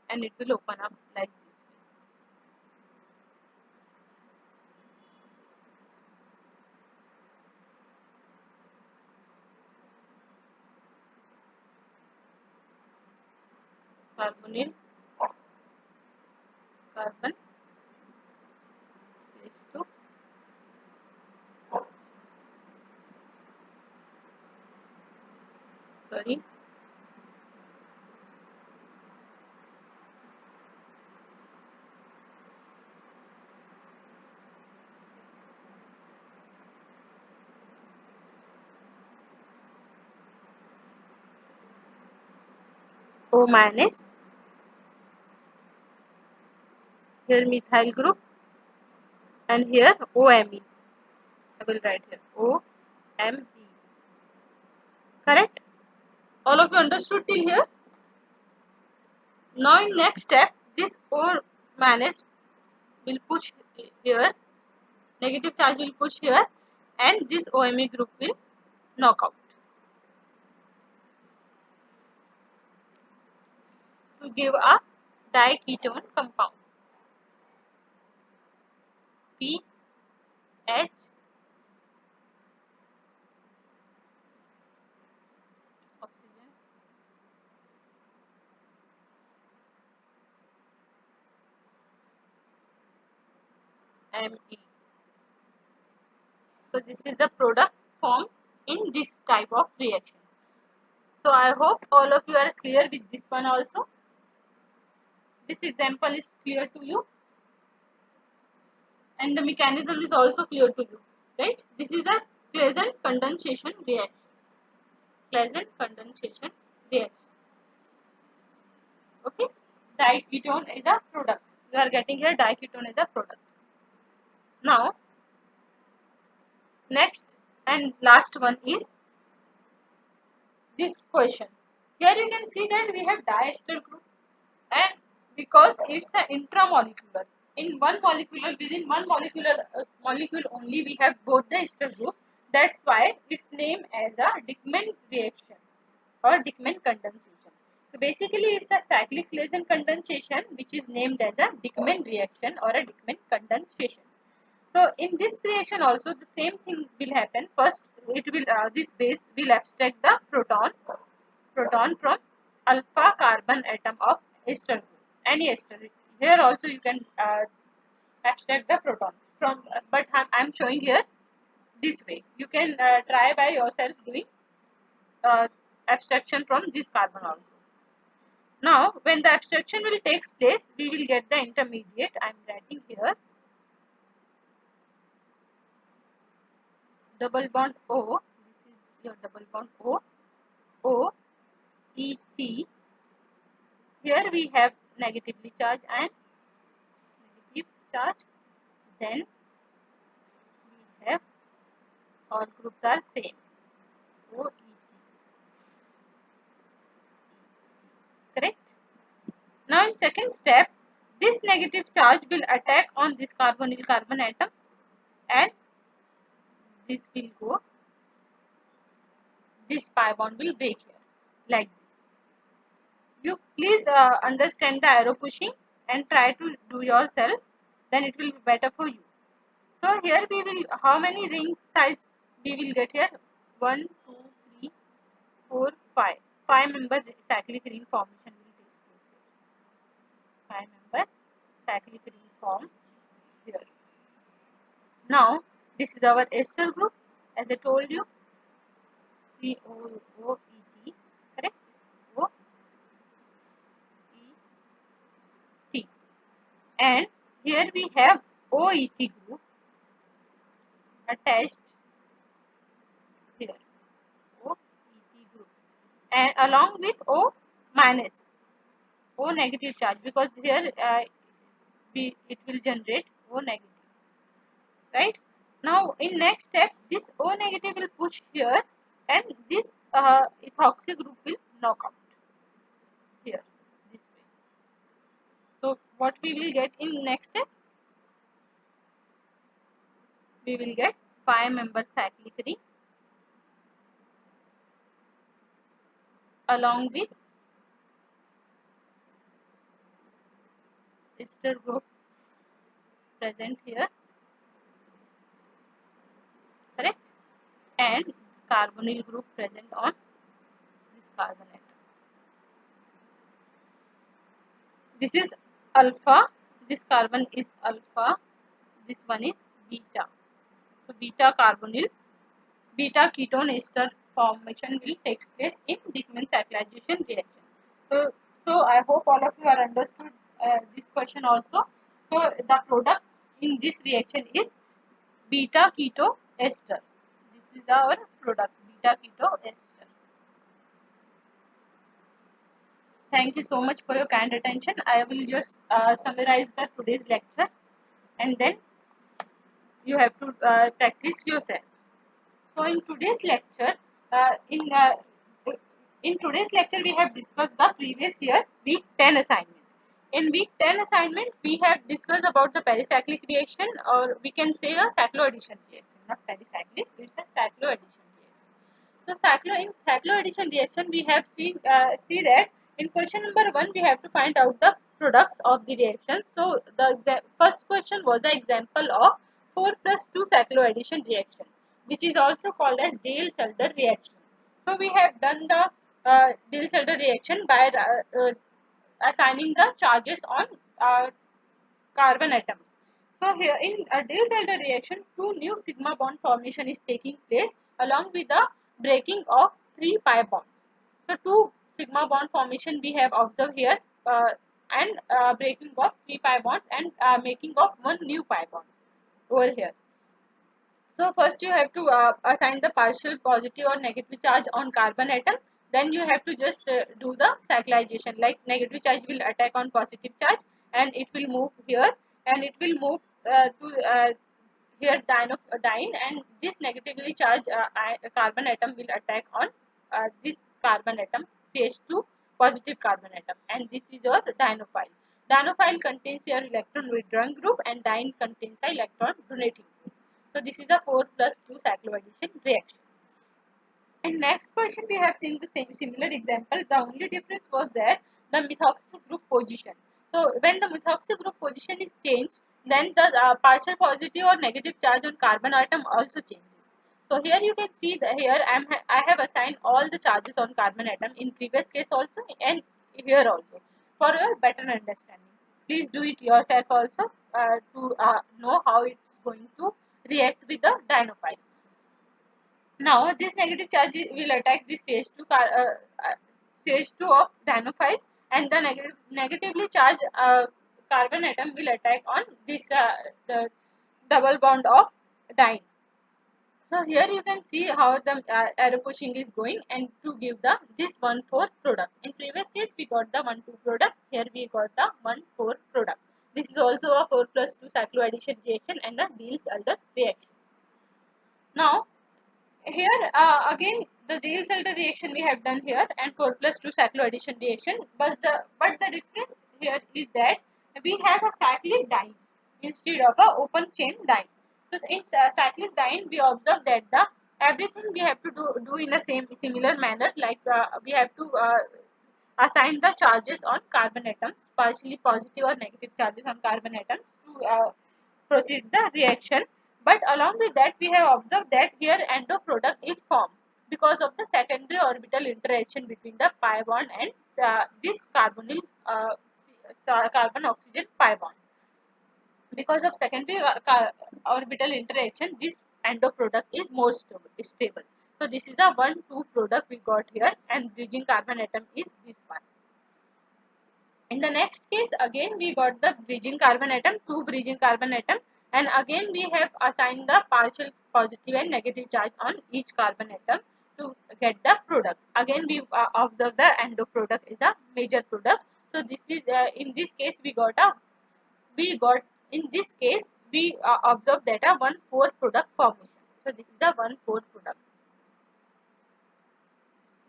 and it will open up like this. Carbonyl carbon CH2 sorry O minus, here methyl group and here OMe. I will write here OMe. Correct? All of you understood till here? Now in next step, this O minus will push here, negative charge will push here and this OMe group will knock out to give a diketone compound PH oxygen Me. So this is the product formed in this type of reaction. So I hope all of you are clear with this one also. This example is clear to you and the mechanism is also clear to you, right? This is a Claisen condensation reaction. Claisen condensation reaction. Okay, diketone is a product. You are getting here diketone is a product. Now, next and last one is this question. Here you can see that we have diester group and because it's an intramolecular, in one molecular, within one molecule only we have both the ester group. That's why it's named as a Dieckmann reaction or Dieckmann condensation. So basically it's a cyclic Claisen condensation which is named as a Dieckmann reaction or a Dieckmann condensation. So in this reaction also the same thing will happen. First it will this base will abstract the proton from alpha carbon atom of ester group. Any ester. Here also you can abstract the proton from, but I'm showing here this way. You can try by yourself doing uh, abstraction from this carbon also. Now, when the abstraction will takes place, we will get the intermediate. I'm writing here double bond O. This is your double bond O. O E T. Here we have negatively charged and negative charge. Then we have all groups are same. O E T. Correct. Now in second step, this negative charge will attack on this carbonyl carbon atom and this will go, this pi bond will break here like this. You please understand the arrow pushing and try to do yourself, then it will be better for you. So here we will, how many ring size we will get here? 1, 2, 3, 4, 5. 5-member cyclic ring formation will take place here. 5-member cyclic ring form here. Now this is our ester group, as I told you, COOET, correct? O E T. And here we have OET group attached here, OET group, and along with O minus, O negative charge, because here it will generate O negative, right? Now in next step, this O negative will push here and this ethoxy group will knock out here this way. So what we will get in next step? We will get 5-member cyclic ring along with ester group present here, correct? And carbonyl group present on this carbon atom. This is alpha, this carbon is alpha, this one is beta. So beta carbonyl, beta ketone ester formation will take place in Dickmann cyclization reaction. So I hope all of you are understood this question also. So the product in this reaction is beta keto ester. This is our product, beta keto ester. Thank you so much for your kind attention. I will just summarize the today's lecture and then you have to practice yourself. So uh, in uh, in today's lecture we have discussed the previous year week 10 assignment. In week 10 assignment we have discussed about the pericyclic reaction, or we can say a cycloaddition reaction, not pericyclic, it's a cycloaddition reaction. So in cycloaddition reaction we have see that in question number 1 we have to find out the products of the reaction. So the first question was an example of 4 plus 2 cycloaddition reaction, which is also called as Diels-Alder reaction. So we have done the Diels-Alder reaction by assigning the charges on carbon atoms. So here in a Diels-Alder reaction, 2 new sigma bond formation is taking place along with the breaking of 3 pi bonds. So 2 sigma bond formation we have observed here, and breaking of 3 pi bonds and making of 1 new pi bond over here. So first you have to assign the partial positive or negative charge on carbon atom. Then you have to just do the cyclization. Like negative charge will attack on positive charge and it will move here, and it will move to here diene, and this negatively charged carbon atom will attack on this carbon atom CH2 positive carbon atom, and this is your dienophile. Dienophile contains your electron withdrawing group and diene contains a electron donating group. So this is a 4 plus 2 cycloaddition reaction. In next question we have seen the same similar example. The only difference was that the methoxy group position. So when the methoxy group position is changed, then the partial positive or negative charge on carbon atom also changes. So here you can see that here I have assigned all the charges on carbon atom in previous case also and here also for your better understanding. Please do it yourself also to know how it's going to react with the dinophile. Now this negative charge will attack the CH2 CH2 of dinophile, and the negatively charged carbon atom will attack on this the double bond of diene. So here you can see how the arrow pushing is going and to give the this 1,4 product. In previous case we got the 1,2 product. Here we got the 1,4 product. This is also a 4 plus 2 cycloaddition reaction and a Diels alder reaction. Now here again the Diels alder reaction we have done here and 4 plus 2 cycloaddition reaction, but the difference here is that we have a cyclic diene instead of a open chain diene. So in cyclic diene we observe that the everything we have to do in the similar manner, like we have to assign the charges on carbon atoms, partially positive or negative charges on carbon atoms to proceed the reaction. But along with that, we have observed that here endo product is formed because of the secondary orbital interaction between the pi bond and this carbonyl carbon oxygen pi bond. Because of secondary orbital interaction, this endo product is more stable. So this is the 1,2 product we got here, and bridging carbon atom is this one. In the next case, again we got the bridging carbon atom, 2 bridging carbon atom, and again we have assigned the partial positive and negative charge on each carbon atom to get the product. Again we observe the endo product is a major product. So this is in this case we got in this case we observe that a 1,4 product formation. So this is the 1,4 product.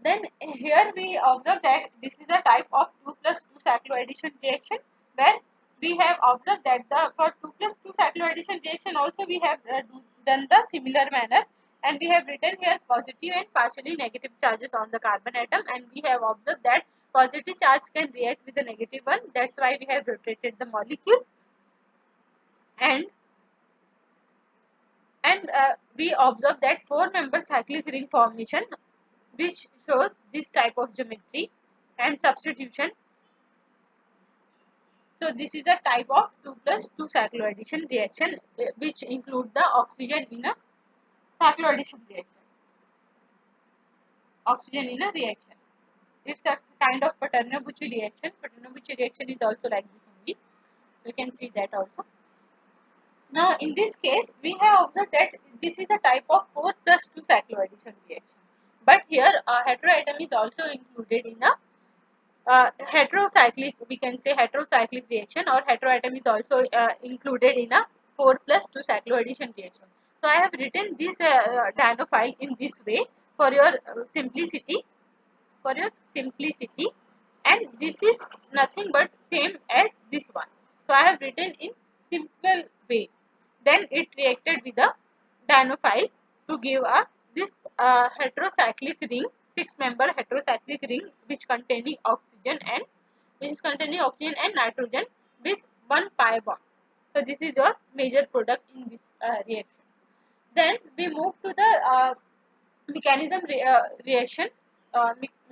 Then here we observe that this is the type of 2 plus 2 cycloaddition reaction, where we have observed that the for 2 plus 2 cycloaddition reaction also we have done the similar manner, and we have written here positive and partially negative charges on the carbon atom, and we have observed that positive charge can react with the negative one. That's why we have rotated the molecule, and we observe that 4-member cyclic ring formation, which shows this type of geometry and substitution. So this is a type of 2 plus 2 cycloaddition reaction, which include the oxygen in a cycloaddition reaction. Oxygen in a reaction. It's a kind of Paterno-Bucci reaction. Paterno-Bucci reaction is also like this only. You can see that also. Now in this case, we have observed that this is a type of 4 plus 2 cycloaddition reaction. But here a heteroatom is also included in a heterocyclic, we can say heterocyclic reaction, or heteroatom is also included in a 4 plus 2 cycloaddition reaction. So I have written this dinophile in this way for your simplicity, and this is nothing but same as this one. So I have written in simple way. Then it reacted with the dinophile to give a this heterocyclic ring, 6-member heterocyclic ring, which is containing oxygen and nitrogen with one pi bond. So this is your major product in this reaction. Then we move to the mechanism reaction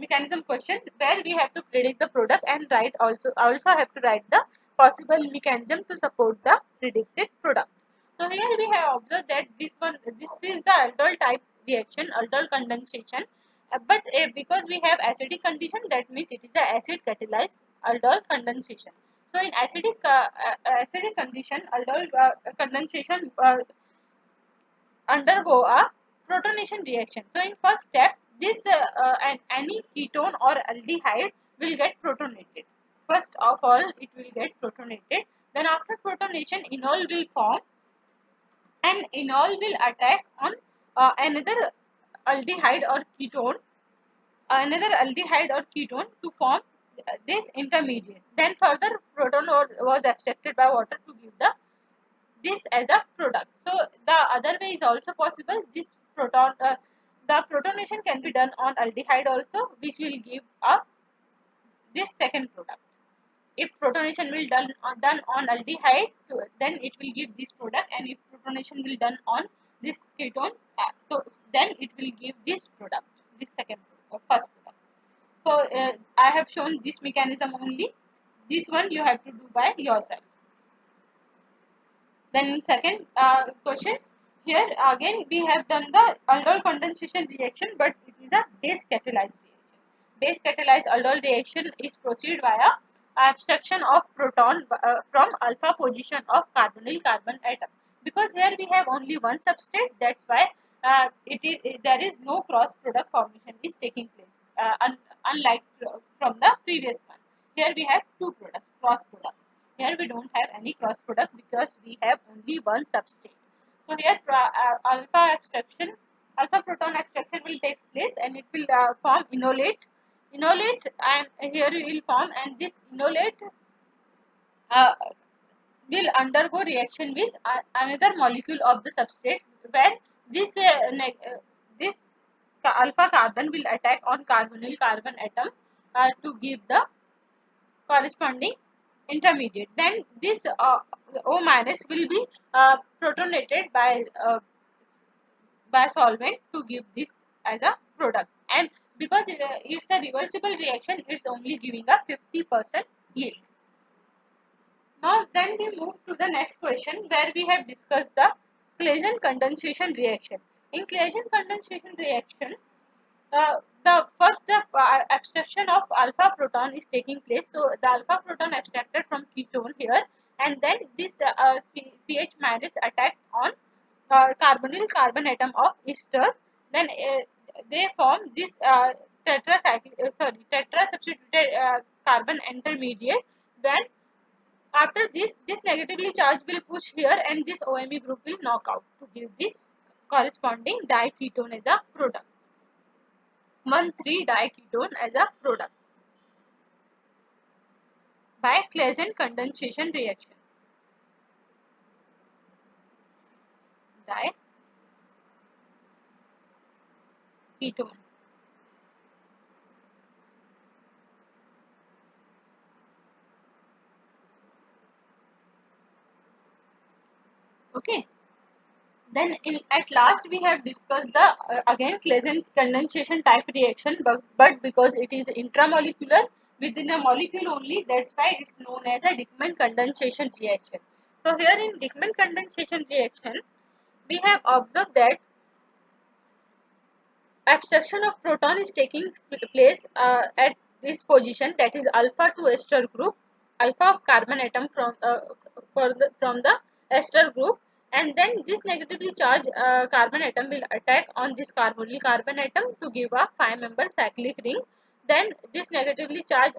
mechanism question, where we have to predict the product and also have to write the possible mechanism to support the predicted product. So here we have observed that this is the aldol type reaction, aldol condensation, but because we have acidic condition, that means it is the acid catalyzed aldol condensation. So in acidic condition, aldol condensation undergo a protonation reaction. So in first step, this any ketone or aldehyde will get protonated. First of all, it will get protonated. Then after protonation, enol will form, and enol will attack on another aldehyde or ketone, to form this intermediate. Then further proton was accepted by water to give this as a product. So the other way is also possible. The protonation can be done on aldehyde also, which will give a this second product. If protonation will done on aldehyde, then it will give this product, and if protonation will done on this ketone, so then it will give this product, this second or first product. So I have shown this mechanism only. This one you have to do by yourself. Then second question, here again we have done the aldol condensation reaction, but it is a base catalyzed reaction. Base catalyzed aldol reaction is proceed via abstraction of proton from alpha position of carbonyl carbon atom. Because here we have only one substrate, that's why there is no cross product formation is taking place, unlike from the previous one. Here we have two products, cross products. Here we don't have any cross product because we have only one substrate. So here alpha proton abstraction will take place, and it will form enolate, and here it will form, and this enolate uh, will undergo reaction with another molecule of the substrate, where this alpha carbon will attack on carbonyl carbon atom to give the corresponding intermediate. Then this O minus will be protonated by solvent to give this as a product. And because it's a reversible reaction, it's only giving a 50% yield. Now then we move to the next question, where we have discussed the clasien condensation reaction. In clasien condensation reaction, the abstraction of alpha proton is taking place. So the alpha proton abstracted from ketone here, and then this CH minus attacked on carbonyl carbon atom of ester. Then they form this tetra substituted carbon intermediate. Then after this negatively charged will push here, and this OMe group will knock out to give this corresponding diketone as a product. 1,3-diketone as a product by Claisen condensation reaction. Diketone. Okay. Then at last we have discussed the again Claisen condensation type reaction, but because it is intramolecular within a molecule only, that's why it's known as a Dickmann condensation reaction. So here in Dickmann condensation reaction, we have observed that abstraction of proton is taking place at this position, that is alpha to ester group, alpha of carbon atom from the ester group, and then this negatively charged carbon atom will attack on this carbonyl carbon atom to give a 5-member cyclic ring. Then this negatively charged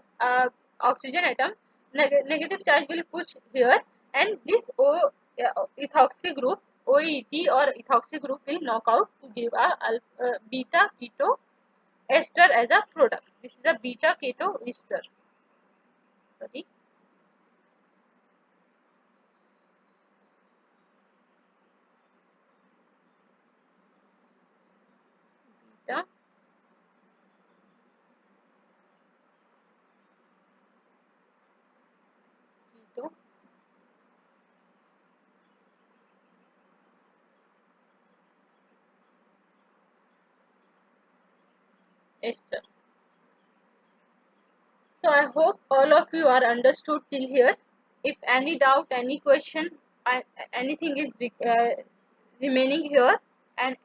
oxygen atom, negative charge will push here, and this ethoxy group, OET or ethoxy group will knock out to give a beta keto ester as a product. This is a beta keto ester. Sorry. Beta keto ester. So I hope all of you are understood till here. If any doubt, any question, anything is remaining here, and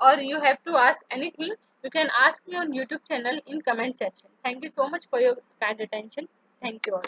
or you have to ask anything, you can ask me on YouTube channel in comment section. Thank you so much for your kind attention. Thank you all.